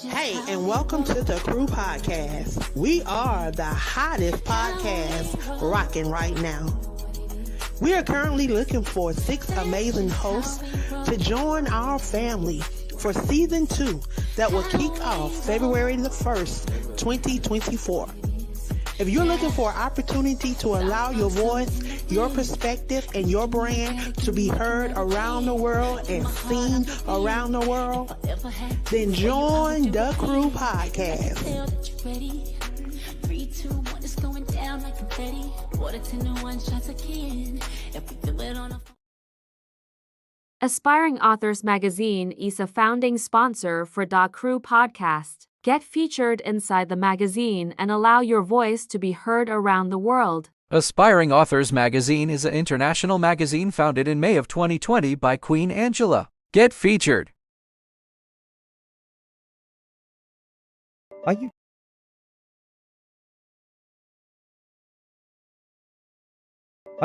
Hey, and welcome to the Crew Podcast. We are the hottest podcast rocking right now. We are currently looking for 6 amazing hosts to join our family for season 2 that will kick off February the 1st, 2024. If you're looking for an opportunity to allow your voice, your perspective, and your brand to be heard around the world and seen around the world, then join the Crew Podcast. Aspiring Authors Magazine is a founding sponsor for Da Crew Podcast. Get featured inside the magazine and allow your voice to be heard around the world. Aspiring Authors Magazine is an international magazine founded in May of 2020 by Queen Angela. Get featured. Are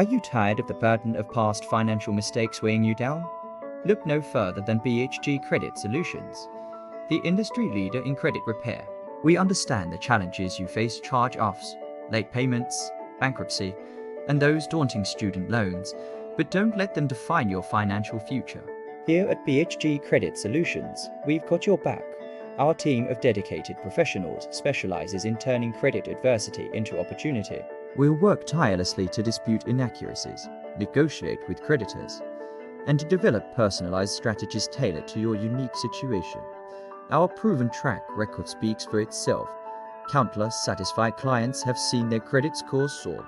you tired of the burden of past financial mistakes weighing you down? Look no further than BHG Credit Solutions, the industry leader in credit repair. We understand the challenges you face: charge-offs, late payments, bankruptcy, and those daunting student loans, but don't let them define your financial future. Here at BHG Credit Solutions, we've got your back. Our team of dedicated professionals specializes in turning credit adversity into opportunity. We'll work tirelessly to dispute inaccuracies, negotiate with creditors, and to develop personalized strategies tailored to your unique situation. Our proven track record speaks for itself. Countless satisfied clients have seen their credit scores soar.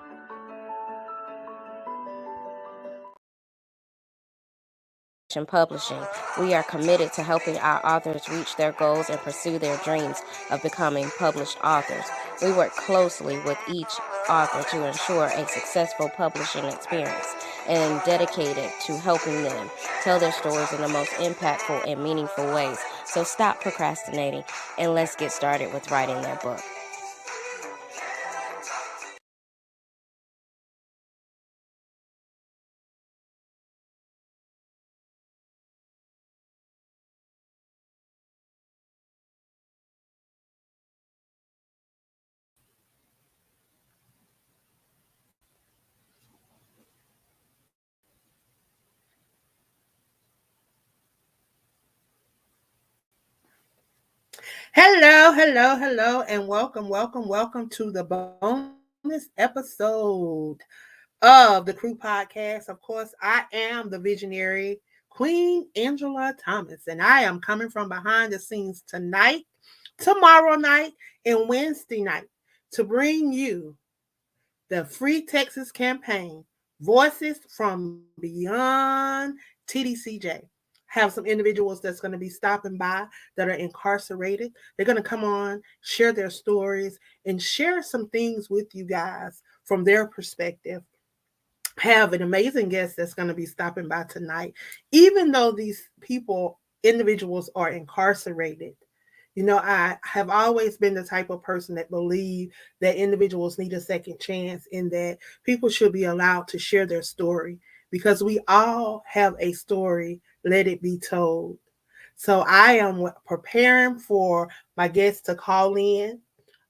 Publishing. We are committed to helping our authors reach their goals and pursue their dreams of becoming published authors. We work closely with each author to ensure a successful publishing experience and dedicated to helping them tell their stories in the most impactful and meaningful ways. So stop procrastinating and let's get started with writing their book. Hello, and welcome to the bonus episode of the Crew Podcast. Of course, I am the visionary Queen Angela Thomas, and I am coming from behind the scenes tonight, tomorrow night, and Wednesday night to bring you the Free Texas campaign, Voices from Beyond TDCJ. Have some individuals that's going to be stopping by that are incarcerated. They're going to come on, share their stories, and share some things with you guys from their perspective. Have an amazing guest that's going to be stopping by tonight. Even though these individuals are incarcerated, I have always been the type of person that believe that individuals need a second chance and that people should be allowed to share their story because we all have a story. Let it be told. So I am preparing for my guests to call in.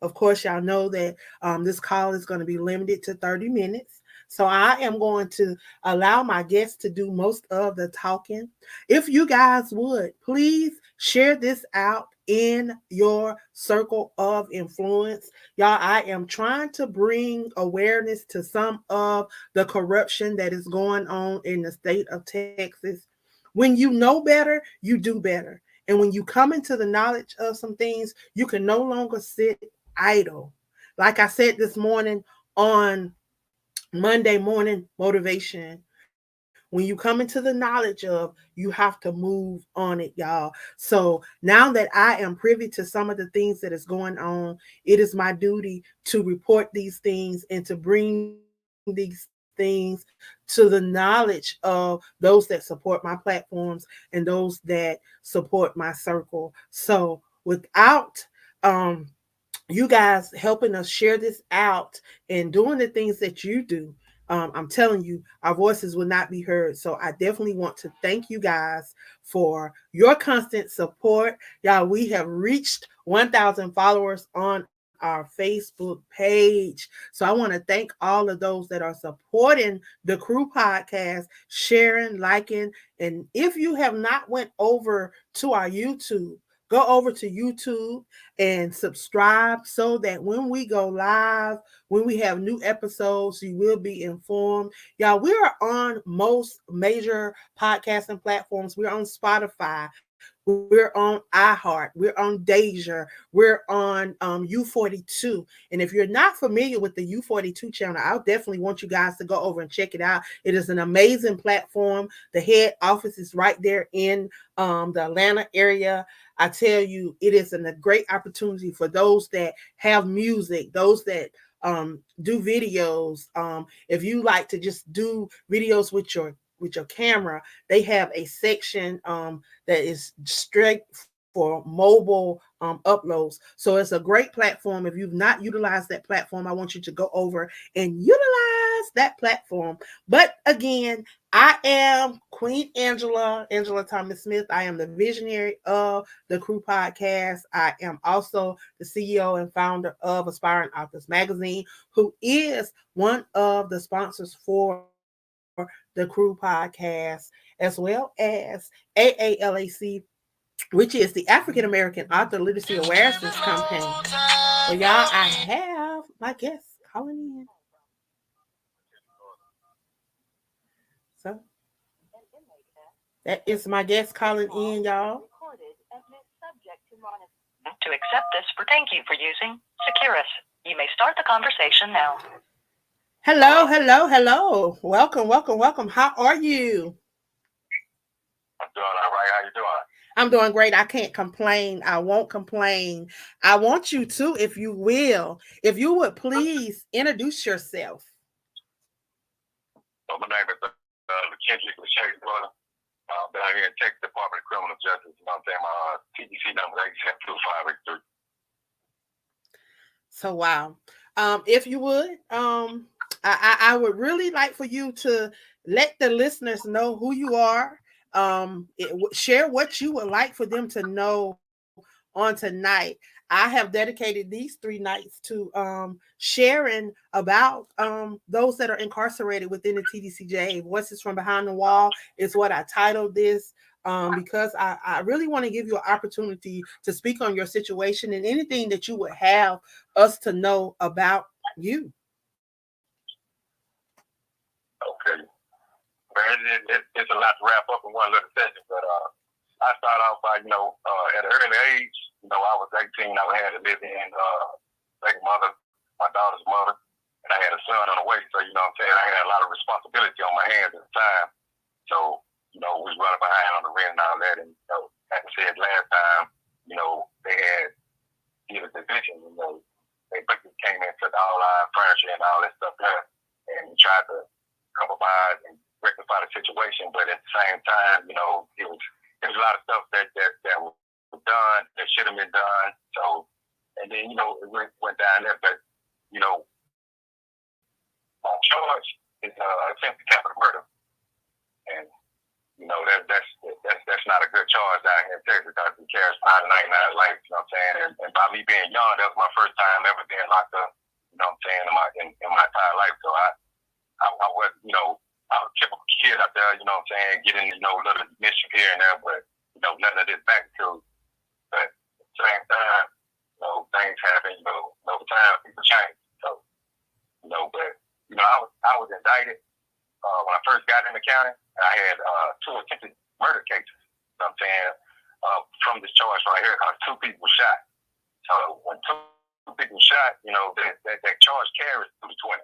Of course, y'all know that this call is going to be limited to 30 minutes. So I am going to allow my guests to do most of the talking. If you guys would, please share this out in your circle of influence. Y'all, I am trying to bring awareness to some of the corruption that is going on in the state of Texas. When you know better, you do better. And when you come into the knowledge of some things, you can no longer sit idle. Like I said this morning on Monday Morning Motivation, when you come into the knowledge of, you have to move on it, y'all. So now that I am privy to some of the things that is going on, it is my duty to report these things and to bring these things to the knowledge of those that support my platforms and those that support my circle. So without you guys helping us share this out and doing the things that you do, I'm telling you, our voices will not be heard. So I definitely want to thank you guys for your constant support. Y'all, we have reached 1,000 followers on our Facebook page. So I want to thank all of those that are supporting the Crew Podcast, sharing, liking. And if you have not went over to our YouTube, go over to YouTube and subscribe so that when we go live, when we have new episodes, you will be informed. Y'all, we are on most major podcasting platforms. We're on Spotify. We're on iHeart. We're on Deja. We're on U42. And if you're not familiar with the U42 channel, I'll definitely want you guys to go over and check it out. It is an amazing platform. The head office is right there in the Atlanta area. I tell you, it is a great opportunity for those that have music, those that do videos. If you like to just do videos with your camera, they have a section that is straight for mobile uploads. So it's a great platform. If you've not utilized that platform, I want you to go over and utilize that platform. But again, I am Queen Angela Thomas Smith. I am the visionary of the Crew Podcast. I am also the CEO and founder of Aspiring Authors Magazine, who is one of the sponsors for the Crew Podcast, as well as AALAC, which is the African American Author Literacy Awareness Campaign. Well, y'all, I have my guest calling in. So that is my guest calling in, y'all. To accept this, thank you for using Securus. You may start the conversation now. Hello. Welcome. How are you? I'm doing all right. How you doing? I'm doing great. I can't complain. I won't complain. I want you to, if you will, if you would please introduce yourself. Well, my name is Kendrick Lachey's brother. I'm down here in Texas Department of Criminal Justice. You know what I'm saying? My TDC number is 872-583. So wow. If you would, I would really like for you to let the listeners know who you are. Share what you would like for them to know on tonight. I have dedicated these 3 nights to sharing about those that are incarcerated within the TDCJ. Voices from Behind the Wall is what I titled this. Because I really want to give you an opportunity to speak on your situation and anything that you would have us to know about you. Okay. Man, it's a lot to wrap up in one little session, but I start off by, at an early age, I was 18. I had to live in second mother, my daughter's mother, and I had a son on the way. So, I had a lot of responsibility on my hands at the time. So, we was running behind on the rent and all that. And, like I said last time, they had did a division, they basically came in and took all our furniture and all that stuff there and tried to compromise and rectify the situation. But at the same time, it was a lot of stuff that was done that should have been done. So, and then, it went down there. But, my charge is attempted capital murder. And, that's not a good charge down here in Texas because it carries 99 life, you know what I'm saying? And by me being young, that was my first time ever being locked up, you know what I'm saying, in my entire life. So I was, I was a typical kid out there, you know what I'm saying, getting, little mischief here and there, but, nothing of this magnitude. But at the same time, things happen, over time, people change. So, but, I was indicted when I first got in the county. I had 2 attempted murder cases, you know what I'm saying, from this charge right here because 2 people were shot. So when 2 people were shot, that charge carries through the 20,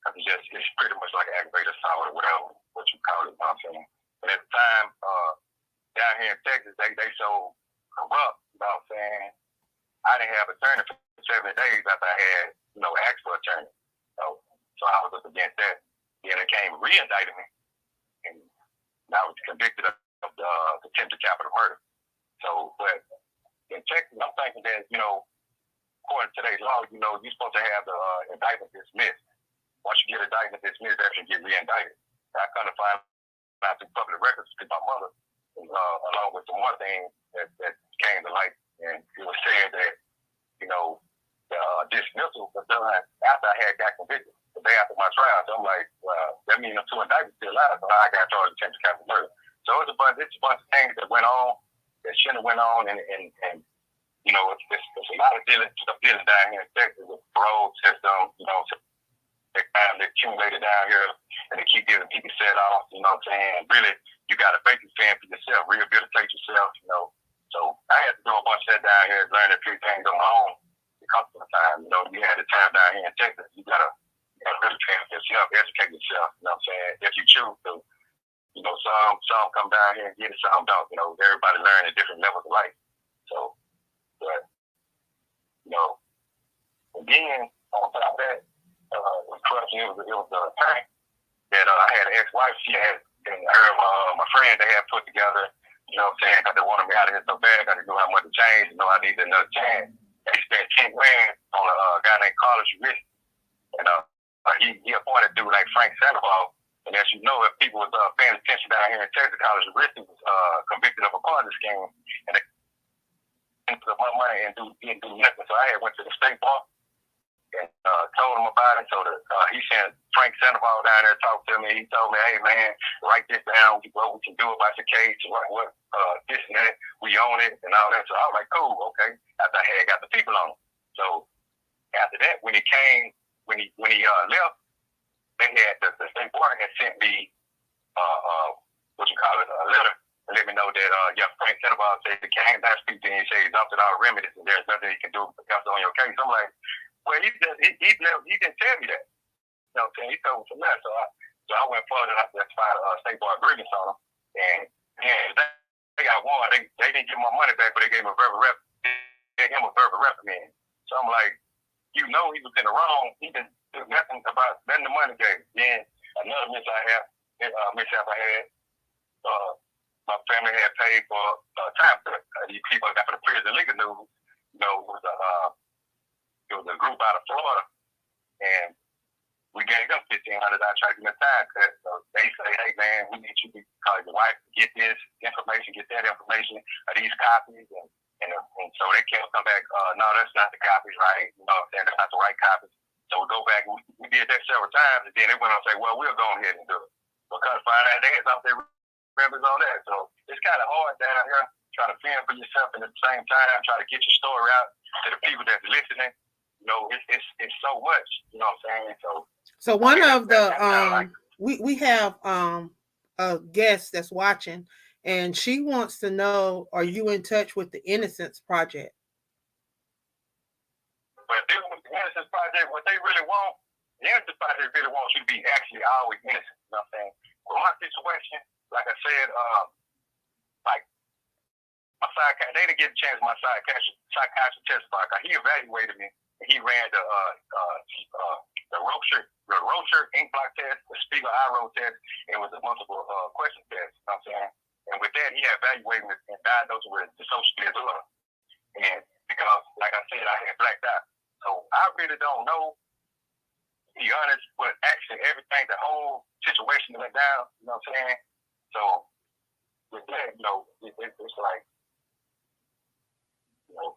because it's pretty much like aggravated assault or whatever, what you call it, you know what I'm saying. But at the time, down here in Texas, they so corrupt, you know what I'm saying. I didn't have an attorney for 7 days after I had, asked for an attorney. So I was up against that. Then they came re-indicted me, and I was convicted of the attempted capital murder. So, but in Texas, I'm thinking that, according to today's law, you're supposed to have the indictment dismissed. once you get indicted and dismissed, after you get re-indicted. I kind of find out through public records because my mother, along with some more things that came to light, and it was said that, you know, the dismissal was done after I had got convicted, the day after my trial. So I'm like, well, that means them 2 indictments still out, so I got charged with attempted capital murder. So it's a bunch of things that went on that shouldn't have went on, and you know, it's a lot of dealing down here in Texas with the parole system, you know, so they accumulated down here, and they keep giving people set off, you know what I'm saying? Really, you got to make it fair for yourself, rehabilitate yourself, you know. So I had to do a bunch of that down here, learn a few things on my own. Because of the time, you know, you had the time down here in Texas, you gotta really train yourself, educate yourself, you know what I'm saying? If you choose to, you know, some come down here and get it, some don't, you know, everybody learn at different levels of life. So, but, you know, again, on top of that, with corruption, it was a time that I had an ex-wife, she had, and her, my friend, they had put together, you know what I'm saying, because they wanted me out of here so bad, I didn't know how much to change, you know, I needed another chance. They spent 10 grand on a guy named Carlos Risk, and he appointed a dude like Frank Sandoval. And as you know, if people was paying attention down here in Texas, Carlos Risk was convicted of a Ponzi scheme, and they put my money and didn't do nothing. So I had went to the state bar and told him about it. So he sent Frank Sandoval down there to talk to me. He told me, hey man, write this down. What we can do about the case, what this and that. We own it and all that. So I was like, cool, okay. After I had got the people on it. So after that, when he left, they had the state board had sent me a letter to let me know that Frank Sandoval said the can't speak to him. He said he adopted all remedies and there's nothing he can do because on your case. I'm like, well, he didn't tell me that. You know what I'm saying? He told me some that. So I went further. I just filed a state board grievance on him, and they got one. They didn't give my money back, but they gave him a verbal reprimand. So I'm like, you know, he was in the wrong. He didn't do nothing about the money gave. Then another mishap I had. My family had paid for time. These people got for the prison legal news. You know, it was a group out of Florida, and we gave them $1,500. I tried to get time cut. So they say, hey man, we need you to call your wife, get this information, get that information, these copies, and so they can't come back. No, that's not the copies, right? You know what I'm saying? That's not the right copies. So we go back. We did that several times, and then they went on and say, well, we'll go ahead and do it. Because find out they had something members on that. So it's kind of hard down here trying to fend for yourself and at the same time try to get your story out to the people that's listening. You know, it's so much. You know what I'm saying? So one of the we have a guest that's watching, and she wants to know: are you in touch with the Innocence Project? But dealing with the Innocence Project, what they really want, the Innocence Project really wants you to be actually always innocent. You know what I'm saying? With my situation, like I said, like my psychiatrist, they didn't get a chance. My psychiatrist testified because he evaluated me. And he ran the Rocher ink block test, the Spiegel eye roll test, and was a multiple question test. You know what I'm saying? And with that, he evaluated me and diagnosed with dissociative disorder. And because, like I said, I had blacked out. So I really don't know, to be honest, but actually everything, the whole situation went down. You know what I'm saying? So with that, you know, it's like, you know,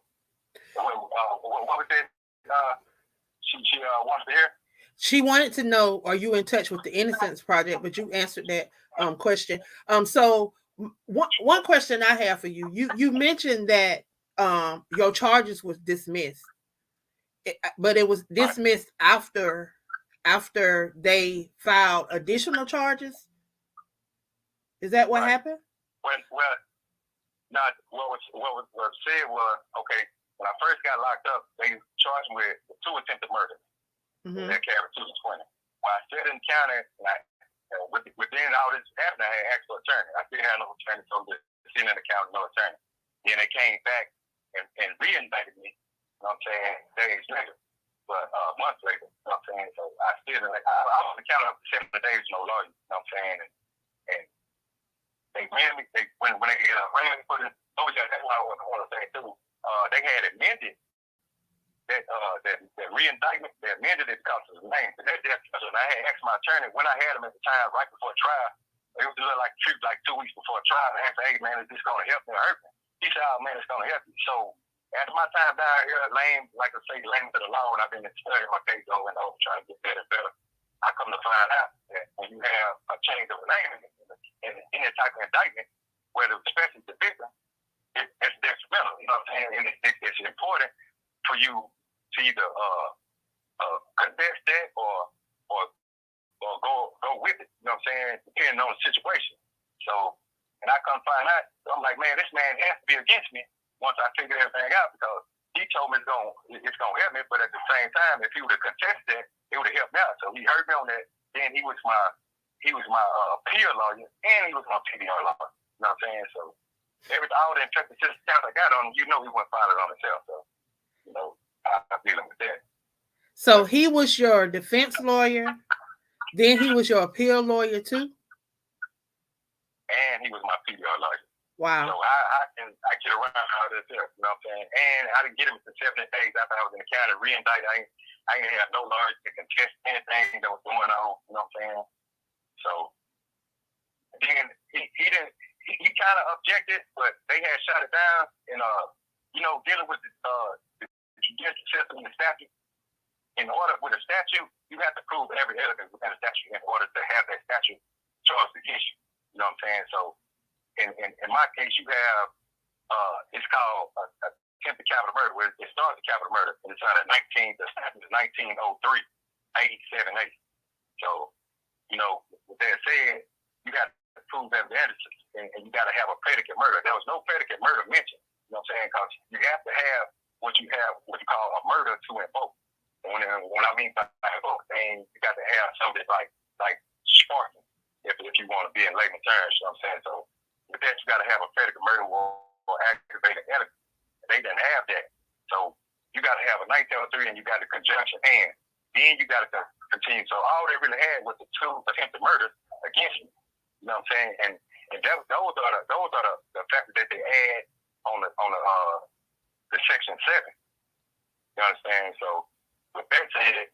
what was that? She wants to hear. She wanted to know, are you in touch with the Innocence Project? But you answered that question. So one question I have for you, you mentioned that your charges was dismissed, but it was dismissed after they filed additional charges. Is that what happened? Well, not what was said was, okay, when I first got locked up, they charged me with 2 attempted murders. Mm-hmm. That carried 2 to 20. While I sat in the county, and within all this happening, I had asked for an attorney. I still had no attorney, so just sitting in the county, no attorney. Then they came back and re-indicted me, you know what I'm saying, days later, but months later, you know what I'm saying. So I still, I was in the county up to 7 days, no lawyer, you know what I'm saying. And they ran me, when they ran me for this, oh yeah, that's what I want to say too. They had amended that re-indictment, they amended it because of his name. And I had asked my attorney when I had him at the time, right before trial. It was a little like 2 weeks before trial. I asked, hey man, is this going to help me or hurt me? He said, oh man, it's going to help you. So after my time down here, lame, like I say, lame to the law, and I've been studying my case over and over, trying to get better and better. I come to find out that when you have a change of name in any type of indictment, whether especially the victim, it's detrimental. You know what I'm saying? And it's important for you to either contest that or go with it. You know what I'm saying? Depending on the situation. So, and I come find out, so I'm like, man, this man has to be against me once I figure everything out, because he told me it's gonna help me, but at the same time, if he would have contested that, it would have helped me out. So he hurt me on that. Then he was my appeal lawyer, and he was my PDR lawyer. You know what I'm saying? So all the effective systems I got on him, he wasn't founded on himself. So I'm dealing with that. So he was your defense lawyer, then he was your appeal lawyer too, and he was my PDR lawyer. Wow. So I get around all this stuff, you know what I'm saying? And I didn't get him to 70 days after I was in the county re-indicted. I ain't have no lawyers to contest anything that was going on, you know what I'm saying? So then he kind of objected, but they had shot it down. And dealing with the judicial system and the statute, in order with a statute, you have to prove every element within a statute in order to have that statute charged against you. You know what I'm saying? So in my case, you have it's called attempted capital murder, where it starts with capital murder, and it's out of 1903, 878. So, with that said, you got to prove evidence, and you got to have a predicate murder. There was no predicate murder mentioned. You know what I'm saying? Because you have to have what you call a murder to invoke. And when I mean by invoke, you got to have something like sparking, if you want to be in layman terms. You know what I'm saying? So with that, you got to have a predicate murder or activated element. They didn't have that. So you got to have a 1903, and you got a conjunction and. Then you got to continue. So all they really had was the two attempted murders against you. You know what I'm saying? And those are the factors that they add on the Section 7. You understand? So with that said,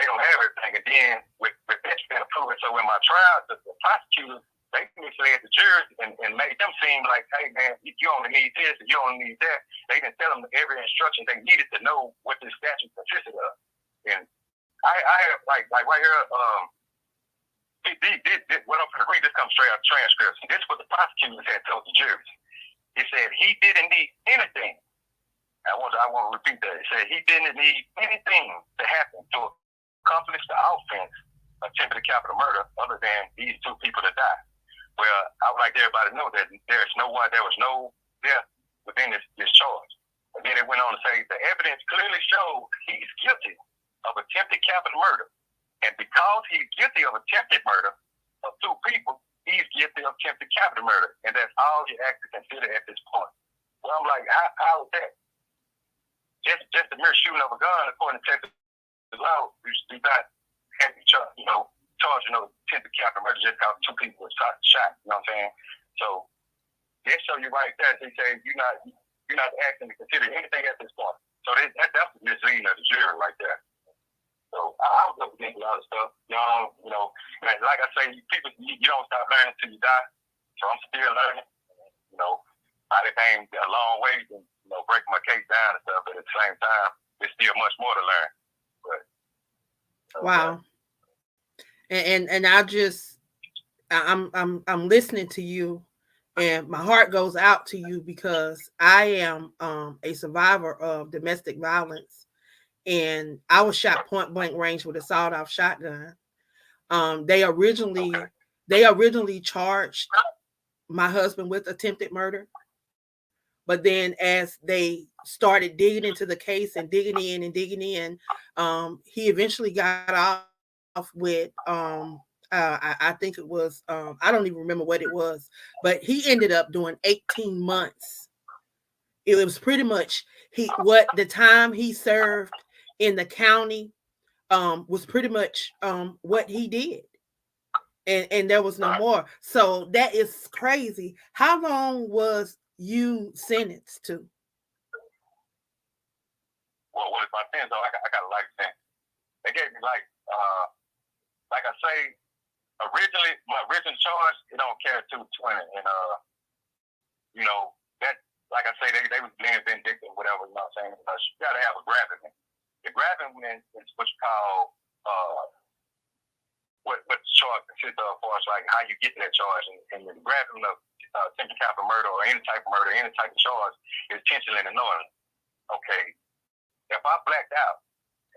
they don't have everything. And then with that being approved, so in my trial, the prosecutors, they misled the jurors and made them seem like, hey man, you only need this, you only need that. They didn't tell them every instruction they needed to know what this statute consisted of. And I have like right here, what I'm going to read, this comes straight out of transcripts. This is what the prosecutors had told the jurors. It said he didn't need anything. I want to repeat that. It said he didn't need anything to happen to accomplish the offense of attempted capital murder other than these two people to die. Well, I would like everybody to know that there was no death within this charge. And then it went on to say the evidence clearly showed he's guilty of attempted capital murder. And because he's guilty of attempted murder of two people, he's guilty of attempted capital murder. And that's all you have to consider at this point. Well, I'm like, how is that? Just the mere shooting of a gun, according to Texas law, you do not have to charging of attempted capital murder just because two people were shot. You know what I'm saying? So they show you right there. They say you're not asking to consider anything at this point. So that's the misleading of the jury right there. So I was up against a lot of stuff, and like I say, people, you don't stop learning until you die. So I'm still learning. I came a long way to breaking my case down and stuff, but at the same time, there's still much more to learn. But wow. And I'm listening to you, and my heart goes out to you because I am a survivor of domestic violence. And I was shot point blank range with a sawed-off shotgun. They originally charged my husband with attempted murder, but then as they started digging into the case and digging in, he eventually got off with I think it was I don't even remember what it was, but he ended up doing 18 months. It was pretty much the time he served in the county was pretty much what he did, and there was no more. So that is crazy. How long was you sentenced to? What was my sentence, though, I got a life sentence. They gave me like I say, originally my original charge, it don't carry 220, and that, like I say, they was being vindictive, whatever. You know what I'm saying? You gotta have a gravamen. The gravamen is what you call what the charge consists of, as far as like how you get to that charge, and the gravamen of attempted capital murder or any type of murder, any type of charge is intentional and knowingly. Okay, if I blacked out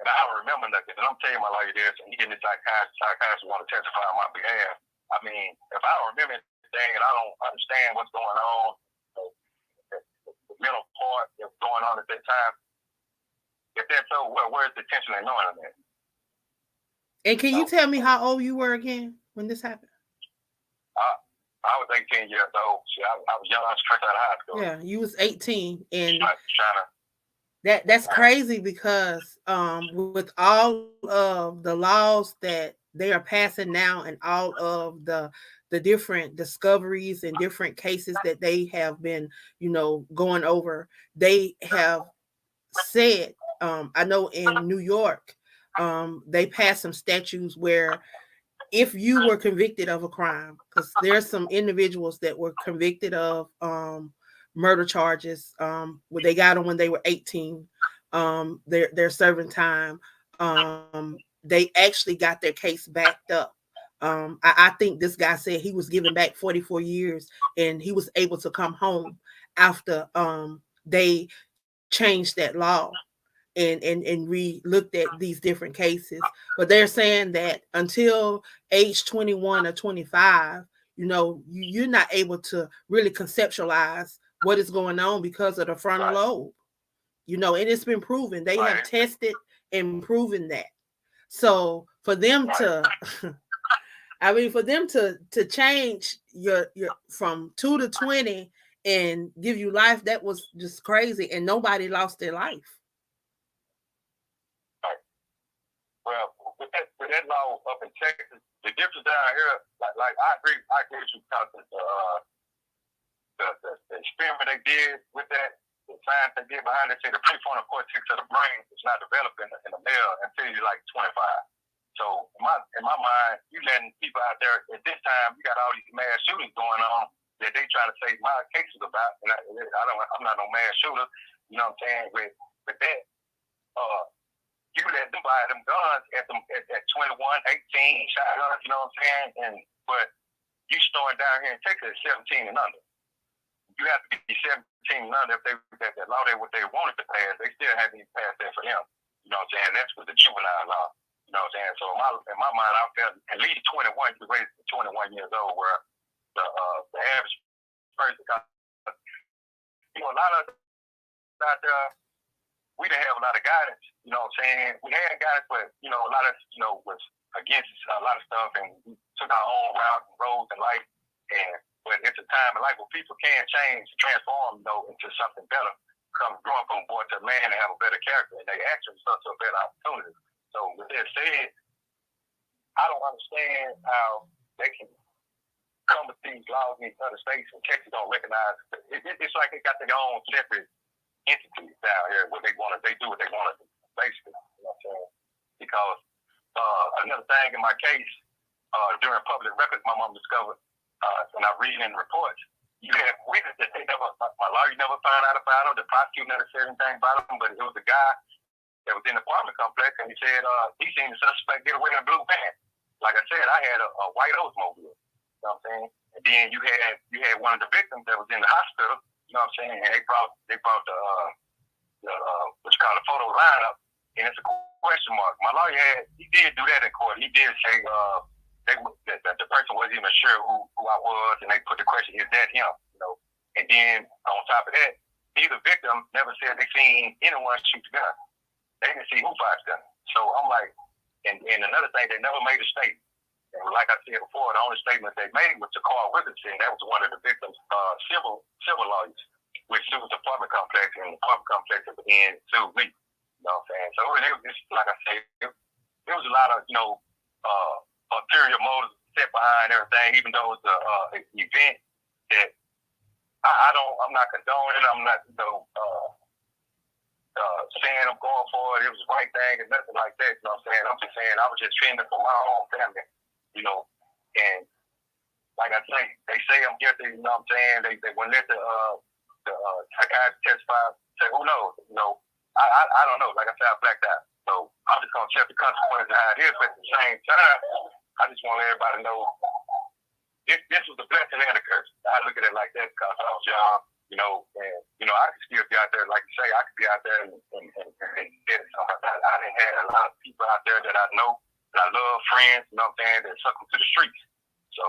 and I don't remember nothing, and I'm telling my lawyer this, and he getting the psychiatrist want to testify on my behalf. I mean, if I don't remember anything and I don't understand what's going on, the mental part that's going on at that time, if that's so, where's the tension and knowing that? And can you tell me how old you were again when this happened? I was 18 years old. See, I was young. I was fresh out of high school. Yeah, you was 18, and China. that's crazy because with all of the laws that they are passing now and all of the different discoveries and different cases that they have been, going over, they have said, I know in New York, they passed some statutes where if you were convicted of a crime, because there's some individuals that were convicted of murder charges, where they got them when they were 18, they're serving time. They actually got their case backed up. I think this guy said he was given back 44 years, and he was able to come home after they changed that law and re-looked at these different cases. But they're saying that until age 21 or 25, you're not able to really conceptualize what is going on because of the frontal lobe. And it's been proven. They have tested and proven that. So for them to to change your from 2 to 20 and give you life, that was just crazy, and nobody lost their life. Well, with that law up in Texas, the difference down here, like I agree with you because the experiment they did with that, the science they did behind it, say the prefrontal cortex of the brain is not developed in the male until you're like 25. So in my mind, you letting people out there at this time, you got all these mass shootings going on that they trying to say my case is about, and I'm not no mass shooter, you know what I'm saying? With that, you let them buy them guns at 21, 18, shotguns, you know what I'm saying? But you starting down here in Texas at 17 and under. You have to be 17 and under if that law what they wanted to pass, they still haven't even passed that for them. You know what I'm saying? That's with the juvenile law. You know what I'm saying? So in my mind, I felt at least 21, you raised to 21 years old, where the average person, a lot of out there, we didn't have a lot of guidance, you know what I'm saying? We had guidance, but, a lot of, was against a lot of stuff, and we took our own route and roads in life. But it's a time in life where people can change, transform, into something better, come growing from a boy to a man and have a better character, and they actually start to a better opportunity. So with that said, I don't understand how they can come with these laws in these other states and Texas don't recognize it. It's like they got their own separate entities down here where they do what they want to do, basically. You know what I'm saying? Because another thing in my case, during public records, my mom discovered, when I read in reports, you have witnesses that my lawyer never found out about them, the prosecutor never said anything about them, but it was a guy that was in the apartment complex, and he said he seen the suspect get away in a blue van. Like I said, I had a white Oldsmobile. You know what I'm saying? And then you had one of the victims that was in the hospital. You know what I'm saying? And they brought the what you call the photo lineup, and it's a question mark. My lawyer he did do that in court. He did say that the person wasn't even sure who I was, and they put the question, is that him? And then on top of that, neither victim never said they seen anyone shoot the gun. They didn't see who fired the gun. So I'm like, and another thing, they never made a statement. And like I said before, the only statement they made was to Carl Wilkinson. That was one of the victims' civil lawyers, which sued the apartment complex, and the apartment complex at the end sued me. You know what I'm saying? So it was, like I said, there was a lot of ulterior motives set behind everything, even though it's an event that I'm not condoning. I'm not saying I'm going for it. It was the right thing and nothing like that. You know what I'm saying? I'm just saying I was just fending for my own family, you know. And like I say I'm guilty. You know what I'm saying? They wouldn't let the psychiatrist testify. Say who knows? You know, I don't know. Like I said, I blacked out. So I'm just gonna accept the consequences of how it is. But at the same time, I just want everybody to know this was a blessing and a curse. I look at it like that because I was young, you know, and you know I could still be out there, like you say, I could be out there and get something like that. I didn't have a lot of people out there that I know, that I love, friends, you know what I'm saying, that suck them to the streets. So,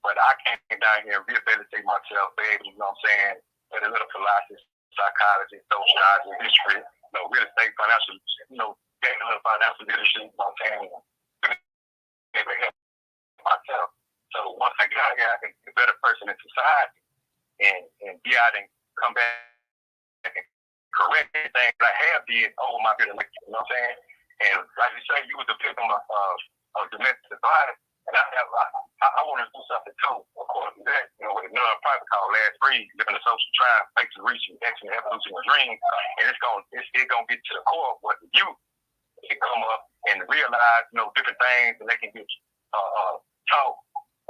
but I came down here and rehabilitate myself, baby, you know what I'm saying, with a little philosophy, psychology, sociology, history, you know, real estate, financial, you know, getting a little financial leadership, you know what I'm saying, maybe help myself. So once I get out here, I can be a better person in society and be out and come back and correct anything that I have did over my good life, you know what I'm saying? And like you say, you was a victim of domestic violence, and I want to do something too, according to that, you know, with a non-profit called Last Breed, living a social triumph, thanks to reaching action, evolution, and dream, and it's gonna get to the core of what the youth can come up and realize, you know, different things, and they can get taught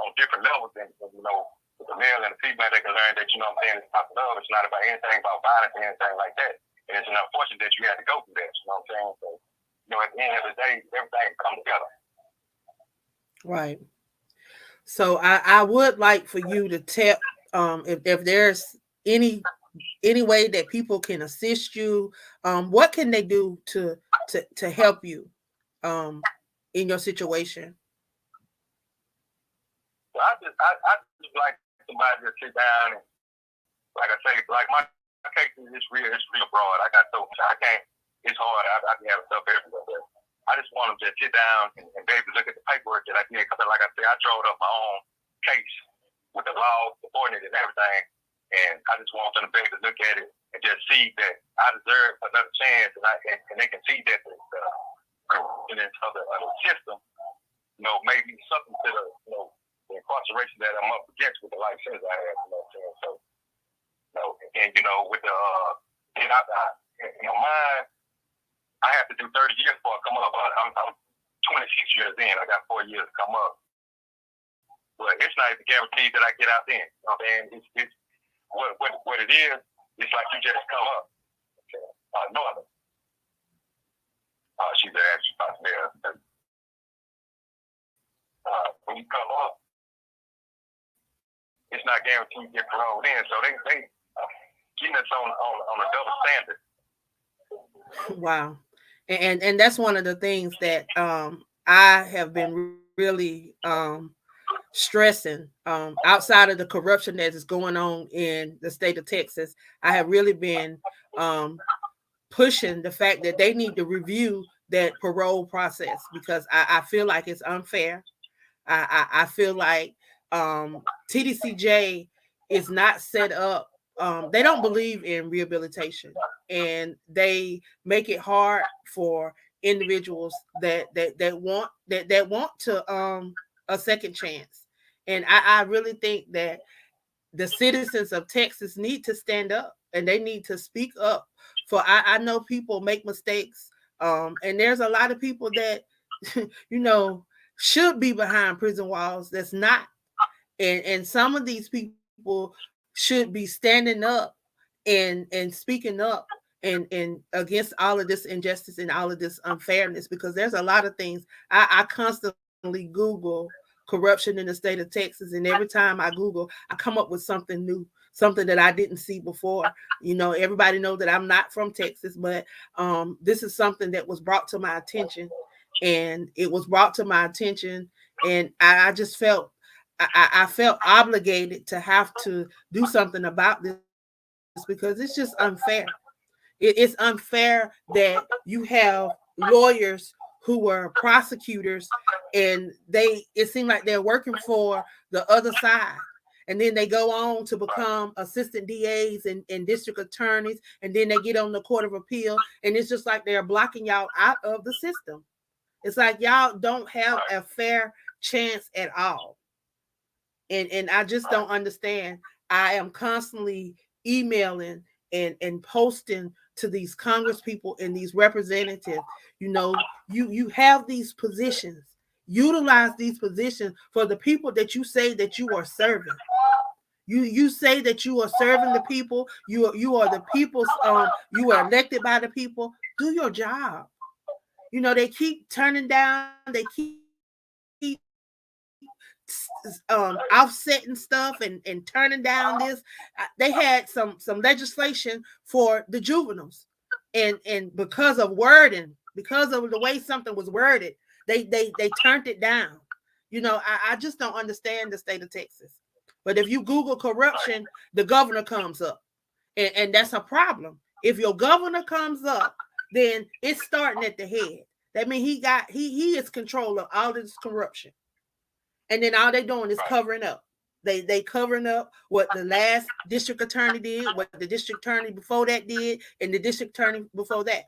on different levels, and you know, with the male and the female, they can learn that, you know what I'm saying, it's about love. It's not about anything about violence or anything like that. And it's unfortunate that you had to go through that, you know what I'm saying? So, you know, at the end of the day, everything comes together. Right. So I would like for you to tell if there's any way that people can assist you, what can they do to help you in your situation? So I just like somebody to sit down and, like I say, like my case is real broad. I got so I can't. It's hard. I can have stuff everywhere. But I just want them to sit down and be able to look at the paperwork that I did. Because like I said, I drew up my own case with the law supporting it and everything. And I just want them to be able to look at it and just see that I deserve another chance, and they can see that the of the system, you know, maybe something to the, you know, the incarceration that I'm up against with the life sentence I have, you know what I'm saying? So, you know, and you know, with the in my mind, I have to do 30 years before I come up. I'm 26 years in. I got 4 years to come up. But it's not even guaranteed that I get out then. You know what I'm saying? It's what it is. It's like you just come up. Northern. She's actually about there. When you come up, it's not guaranteed to get paroled in. So they getting us on a double standard. Wow. And that's one of the things that I have been really stressing, outside of the corruption that is going on in the state of Texas. I have really been pushing the fact that they need to review that parole process, because I feel like it's unfair. I feel like TDCJ is not set up. They don't believe in rehabilitation, and they make it hard for individuals that want to a second chance. And I really think that the citizens of Texas need to stand up, and they need to speak up. For I know people make mistakes, and there's a lot of people that you know should be behind prison walls that's not, and some of these people should be standing up and speaking up and against all of this injustice and all of this unfairness, because there's a lot of things. I constantly Google corruption in the state of Texas, and every time I Google, I come up with something new, something that I didn't see before. You know, everybody knows that I'm not from Texas, but this is something that was brought to my attention, and it was brought to my attention, and I just felt I felt obligated to have to do something about this, because it's just unfair. It's unfair that you have lawyers who are prosecutors, and it seems like they're working for the other side, and then they go on to become assistant DAs and district attorneys, and then they get on the Court of Appeal, and it's just like they're blocking y'all out of the system. It's like y'all don't have a fair chance at all. And I just don't understand. I am constantly emailing and posting to these Congress people and these representatives. You have these positions. Utilize these positions for the people that you say that you are serving. You say that you are serving the people. You are the people's. You are elected by the people. Do your job. They keep turning down. They keep offsetting stuff and turning down this. They had some legislation for the juveniles, and because of wording, because of the way something was worded, they turned it down. I just don't understand the state of Texas. But if you Google corruption, the governor comes up, and that's a problem. If your governor comes up, then it's starting at the head. That means he is control of all this corruption. And then all they doing is covering up. They covering up what the last district attorney did, what the district attorney before that did, and the district attorney before that.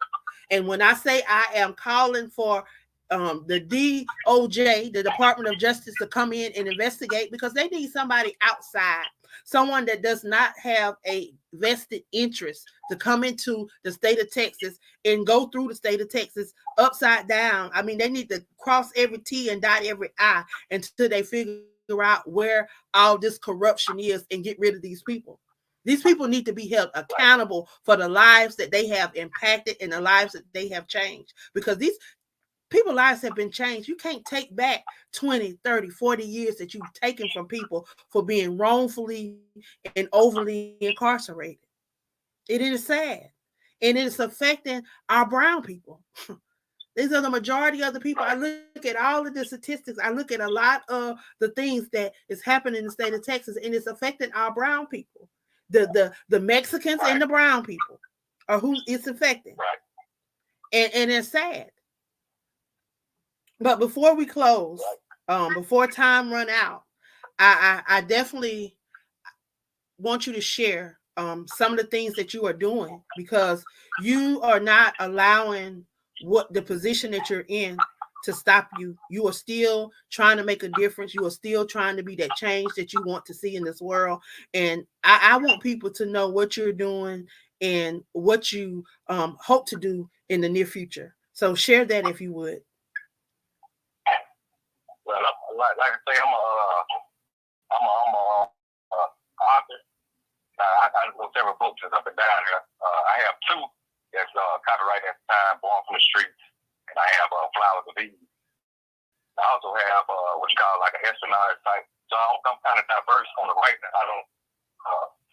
And when I say I am calling for the DOJ, the Department of Justice, to come in and investigate, because they need somebody outside, someone that does not have a vested interest, to come into the state of Texas and go through the state of Texas upside down. I mean, they need to cross every T and dot every I until they figure out where all this corruption is and get rid of these people. These people need to be held accountable for the lives that they have impacted and the lives that they have changed, because these people's lives have been changed. You can't take back 20, 30, 40 years that you've taken from people for being wrongfully and overly incarcerated. It is sad. And it is affecting our brown people. These are the majority of the people. I look at all of the statistics. I look at a lot of the things that is happening in the state of Texas, and it's affecting our brown people. The Mexicans and the brown people are who it's affecting. And it's sad. But before we close, before time run out, I definitely want you to share some of the things that you are doing, because you are not allowing what the position that you're in to stop you. You are still trying to make a difference. You are still trying to be that change that you want to see in this world. And I want people to know what you're doing and what you hope to do in the near future. So share that if you would. Well, like I say, I'm a author. I wrote several books up and down here. I have two that's copyrighted at the time, Born from the Streets, and I have Flowers of Eden. I also have what you call like an espionage type. So I'm kind of diverse on the writing. I don't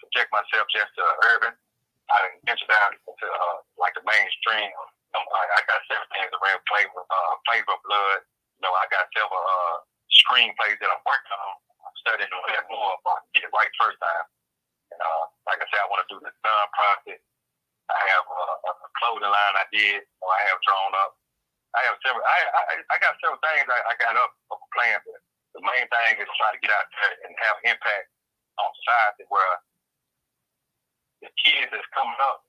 subject myself just to urban. I didn't venture down into like the mainstream. I got several things around Flavor of Blood. I got several screenplays that I'm working on. I'm studying that more if I can get it right first time. And like I said, I want to do the nonprofit. I have a clothing line I did, or I have drawn up. I have several. I got several things I got up for playing. But the main thing is try to get out there and have impact on society, where the kids that's coming up,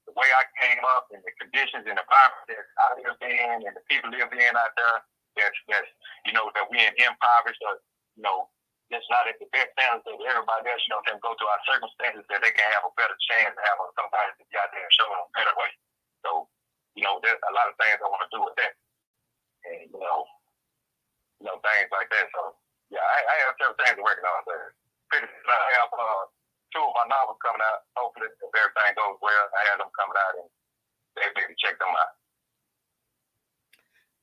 the way I came up, and the conditions and environment that I live in, and the people live in out there, that's that we in impoverished, or it's not at the best standards that everybody else, can go through our circumstances, that they can have a better chance to have somebody to be out there and show them a better way. So, there's a lot of things I want to do with that. And, things like that. So, yeah, I have several things working on there. Pretty soon I have two of my novels coming out. Hopefully, if everything goes well, I have them coming out and they maybe check them out.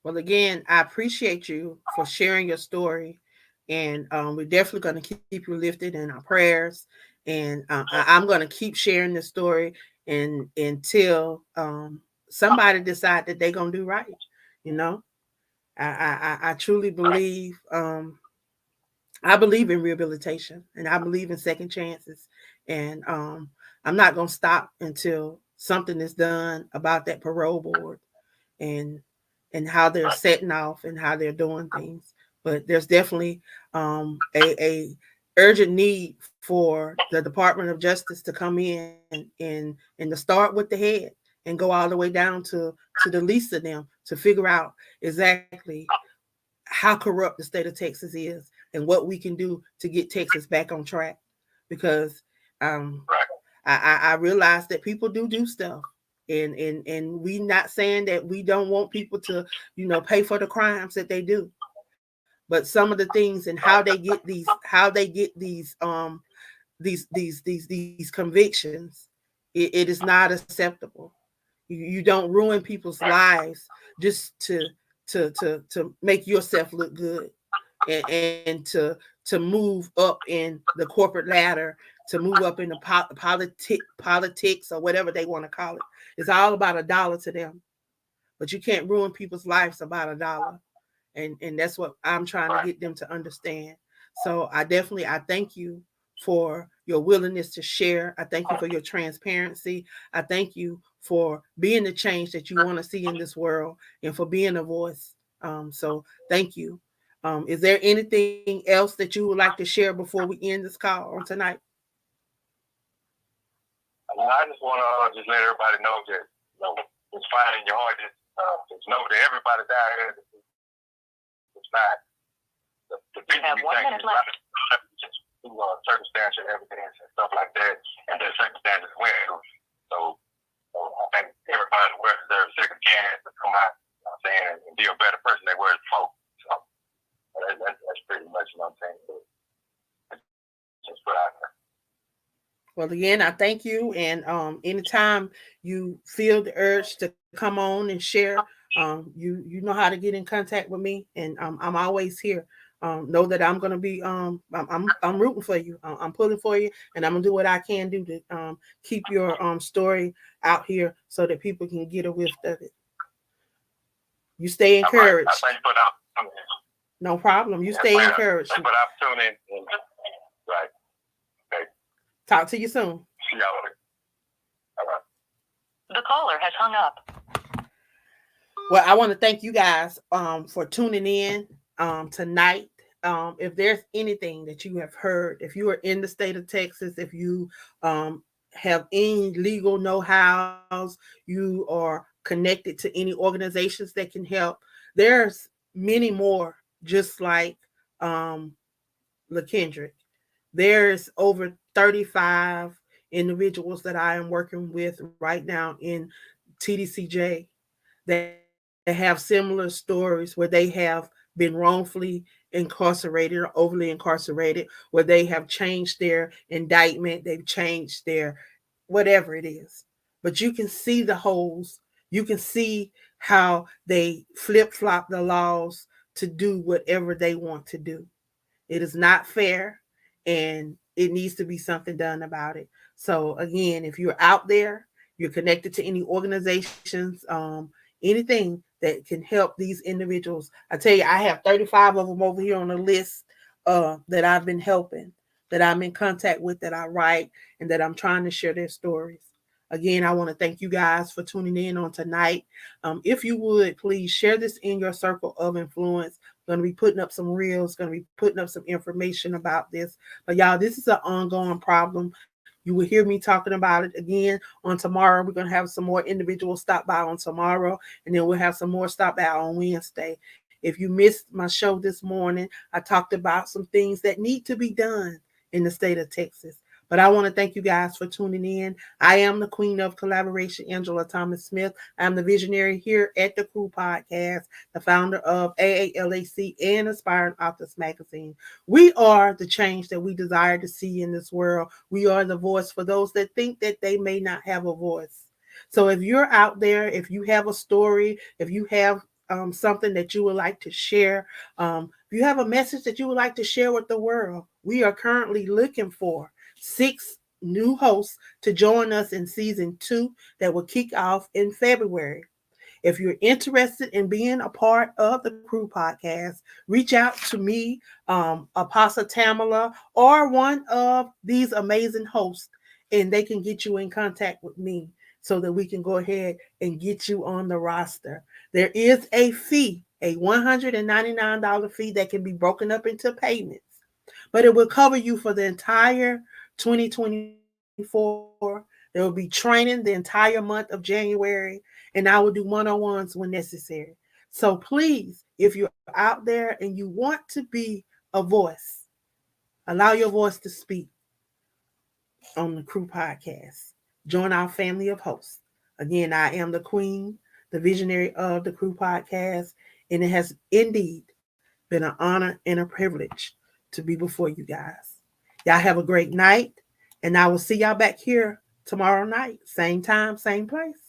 Well, again, I appreciate you for sharing your story. And we're definitely going to keep you lifted in our prayers. And I'm going to keep sharing this story until somebody decide that they're going to do right. I truly believe, I believe in rehabilitation, and I believe in second chances. And I'm not going to stop until something is done about that parole board and how they're setting off and how they're doing things. But there's definitely a urgent need for the Department of Justice to come in and to start with the head and go all the way down to the least of them, to figure out exactly how corrupt the state of Texas is and what we can do to get Texas back on track. Because I realize that people do stuff. And we not saying that we don't want people to, pay for the crimes that they do, but some of the things and how they get these convictions, it is not acceptable. You don't ruin people's lives just to make yourself look good, and to move up in the corporate ladder, to move up in the politics or whatever they want to call it. It's all about $1 to them, but you can't ruin people's lives about $1. And that's what I'm trying to get them to understand. So I thank you for your willingness to share. I thank you for your transparency. I thank you for being the change that you want to see in this world, and for being a voice. So thank you. Is there anything else that you would like to share before we end this call on tonight? I just want to just let everybody know that, it's fine in your heart. Just know that everybody down here, it's not the things we think is not just through circumstantial evidence and stuff like that, and the circumstances went through. So I think everybody deserves a second chance to come out, and be a better person they were before. So that's pretty much what I'm saying. Just put out there. Well, again, I thank you. And anytime you feel the urge to come on and share, you know how to get in contact with me, and I'm always here. Know that I'm gonna be I'm rooting for you. I'm pulling for you, and I'm gonna do what I can do to keep your story out here so that people can get a whiff of it. You stay encouraged. I thank you for the opportunity. No problem. You stay encouraged. Thank you for the opportunity. Right. Okay. Talk to you soon. See y'all later. All right. The caller has hung up. Well, I want to thank you guys for tuning in tonight. If there's anything that you have heard, if you are in the state of Texas, if you have any legal know-hows, you are connected to any organizations that can help, there's many more just like LaKendrick. There's over 35 individuals that I am working with right now in TDCJ that have similar stories where they have been wrongfully incarcerated or overly incarcerated, where they have changed their indictment, they've changed their whatever it is. But you can see the holes. You can see how they flip-flop the laws to do whatever they want to do. It is not fair, and it needs to be something done about it. So again, if you're out there, you're connected to any organizations, anything that can help these individuals. I tell you, I have 35 of them over here on the list that I've been helping, that I'm in contact with, that I write, and that I'm trying to share their stories. Again, I want to thank you guys for tuning in on tonight. If you would, please share this in your circle of influence. Going to be putting up some reels, going to be putting up some information about this. But y'all, this is an ongoing problem. You will hear me talking about it again on tomorrow. We're going to have some more individuals stop by on tomorrow, and then we'll have some more stop by on Wednesday. If you missed my show this morning, I talked about some things that need to be done in the state of Texas. But I want to thank you guys for tuning in. I am the queen of collaboration, Angela Thomas Smith. I'm the visionary here at the Crew Podcast, the founder of AALAC and Aspiring Authors Magazine. We are the change that we desire to see in this world. We are the voice for those that think that they may not have a voice. So if you're out there, if you have a story, if you have something that you would like to share, if you have a message that you would like to share with the world, we are currently looking for 6 new hosts to join us in season 2 that will kick off in February. If you're interested in being a part of the Crew Podcast, reach out to me, Apostle Tamala, or one of these amazing hosts, and they can get you in contact with me so that we can go ahead and get you on the roster. There is a fee, a $199 fee that can be broken up into payments, but it will cover you for the entire 2024. There will be training the entire month of January, and I will do one-on-ones when necessary. So please, if you're out there and you want to be a voice, allow your voice to speak on the Crew Podcast. Join our family of hosts. Again, I am the queen, the visionary of the Crew Podcast, and it has indeed been an honor and a privilege to be before you guys. Y'all have a great night, and I will see y'all back here tomorrow night, same time, same place.